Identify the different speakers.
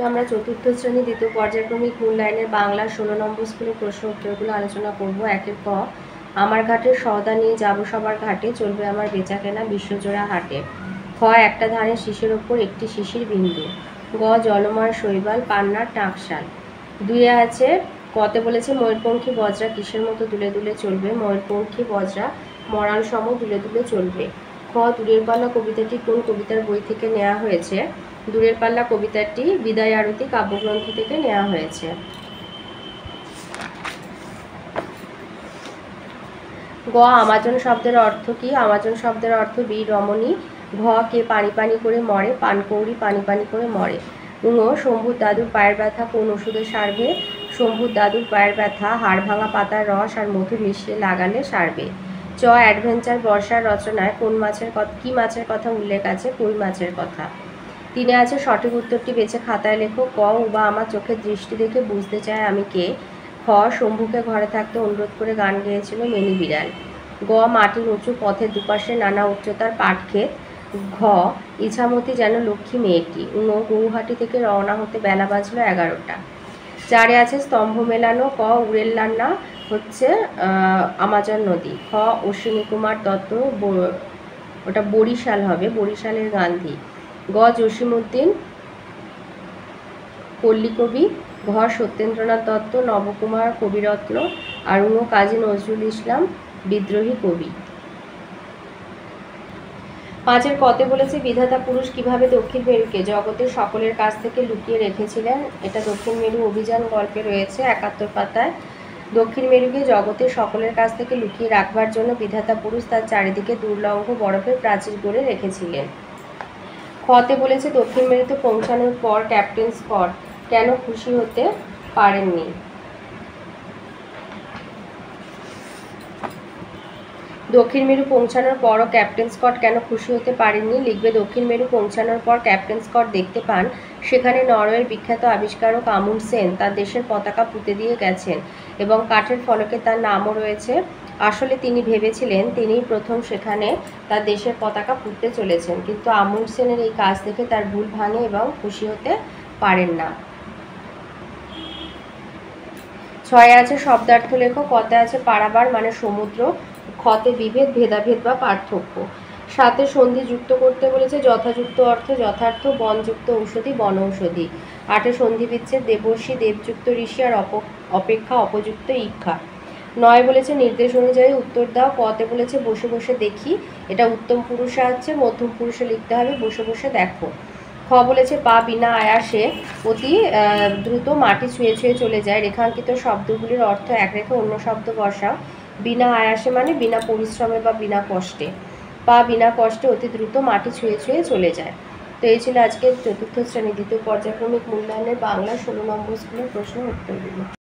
Speaker 1: আমরা চতুর্থ শ্রেণী দ্বিতীয় পর্যায়ক্রমিক মূল্যায়নের বাংলা 16 নম্বর স্কুলের প্রশ্ন উত্তরগুলো আলোচনা করব। একের ক, আমার ঘাটের সওদা নিয়ে যাব সবার ঘাটে, চলবে আমার বেচাকেনা বিশ্বজোড়া হাটে। খ, একটা ধানের শীষের ওপর একটি শিশির বিন্দু। গ, জলময় শৈবাল পান্নার টাকশাল। দুইয়ে আছে, কতে বলেছে ময়ূরপঙ্খী বজরা কিসের মতো দুলে দুলে চলবে, ময়ূরপঙ্খী বজরা মরাল সম দুলে দুলে চলবে। খ, দূরের পাল্লা কবিতাটি কোন কবিতার বই থেকে নেওয়া হয়েছে, দূরের পাল্লা কবিতাটি বিদায় আরতি কাব্যগ্রন্থ থেকে নেওয়া হয়েছে। গ, আমাজন শব্দের অর্থ কি, আমাজন শব্দের অর্থ বীর রমণী। ঘ, কে পানি পানি করে মরে, পানকৌড়ি পানি পানি করে মরে। ঙ, শম্ভুর দাদুর পায়ের ব্যথা কোন ওষুধে সারবে, শম্ভুর দাদুর পায়ের ব্যথা হাড় ভাঙা পাতার রস আর মধু মিশিয়ে লাগালে সারবে। চ, অ্যাডভেঞ্চার বর্ষার রচনায় কোন মাছের কি মাছের কথা উল্লেখ আছে, কই মাছের কথা। তিনে আছে, সঠিক উত্তরটি বেছে খাতায় লেখো। ক, উবা আমার চোখের দৃষ্টি দেখে বুঝতে চায় আমি কে। খ, শম্ভুকে ঘরে থাকতে অনুরোধ করে গান গেয়েছিল মেনি বিড়াল। গ, মাটির উঁচু পথের দুপাশে নানা উচ্চতার পাটক্ষেত। ঘ, ইছামতি যেন লক্ষ্মী মেয়েটি। ঙ, গৌহাটি থেকে রওনা হতে বেলা বাজলো 11টা। চারে আছে, স্তম্ভ মেলানো। ক, উড়েল্লান্না হচ্ছে আমাজন নদী। খ, অশ্বিনী কুমার দত্ত, ওটা বরিশাল হবে, বরিশালের গান্ধী। গ, জসিমউদ্দিন পল্লীকবি। ঘ, সত্যেন্দ্রনাথ দত্ত নবকুমার কবিরত্ন। আর ঙ, কাজী নজরুল ইসলাম বিদ্রোহী কবি। পাঁচের কতে বলেছে বিধাতা পুরুষ কিভাবে দক্ষিণ মেরুকে জগতের সকলের কাছ থেকে লুকিয়ে রেখেছিলেন। এটা দক্ষিণ মেরু অভিযান গল্পে রয়েছে 71 পাতায়। দক্ষিণ মেরুকে জগতের সকলের কাছ থেকে লুকিয়ে রাখবার জন্য বিধাতা পুরুষ তার চারিদিকে দুর্লঙ্ঘ বরফের প্রাচীর গড়ে রেখেছিলেন। খতে বলেছে দক্ষিণ মেরুতে পৌঁছানোর পর ক্যাপ্টেন স্কট কেন খুশি হতে পারেননি। দক্ষিণ মেরু পৌঁছানোর পরও ক্যাপ্টেন স্কট কেন খুশি হতে পারেননি লিখবে, দক্ষিণ মেরু পৌঁছানোর পর ক্যাপ্টেন স্কট দেখতে পান সেখানে নরওয়ের বিখ্যাত আবিষ্কারক আমুন্ডসেন তার দেশের পতাকা পুঁতে দিয়ে গেছেন এবং কাঠের ফলকে তার নামও রয়েছে। আসলে তিনি ভেবেছিলেন তিনিই প্রথম সেখানে তার দেশের পতাকা পুঁততে চলেছেন, কিন্তু আমুন্ডসেনের এই কাজ দেখে তার ভুল ভাঙে এবং খুশি হতে পারেন না। ছয়ে আছে শব্দার্থ লেখো। কতে আছে পারাবার মানে সমুদ্র। খতে বিভেদ ভেদাভেদ বা পার্থক্য। সাথে সন্ধি যুক্ত করতে বলেছে যথাযুক্ত অর্থ যথার্থ, বনযুক্ত ঔষধি বনৌষধি। আটে সন্ধি বিচ্ছেদ দেবর্ষী দেবযুক্ত ঋষি আর অপেক্ষা অপযুক্ত ইক্ষা। নয় বলেছে নির্দেশ অনুযায়ী উত্তর দাও। কতে বলেছে বসে বসে দেখি, এটা উত্তম পুরুষে আছে, মধ্যম পুরুষে লিখতে হবে বসে বসে দেখো। খ বলেছে পা বিনা আয়াসে অতি দ্রুত মাটি ছুঁয়ে ছুঁয়ে চলে যায়। রেখাঙ্কিত শব্দগুলির অর্থ এক রেখে অন্য শব্দ বসাও। বিনা আয়াসে মানে বিনা পরিশ্রমে বা বিনা কষ্টে। পা বিনা কষ্টে অতি দ্রুত মাটি ছুঁয়ে ছুঁয়ে চলে যায়। তো এই ছিল আজকে চতুর্থ শ্রেণী দ্বিতীয় পর্যায়ক্রমিক মূল্যায়নের বাংলা 16 নম্বর স্কুলের প্রশ্ন উত্তরগুলো।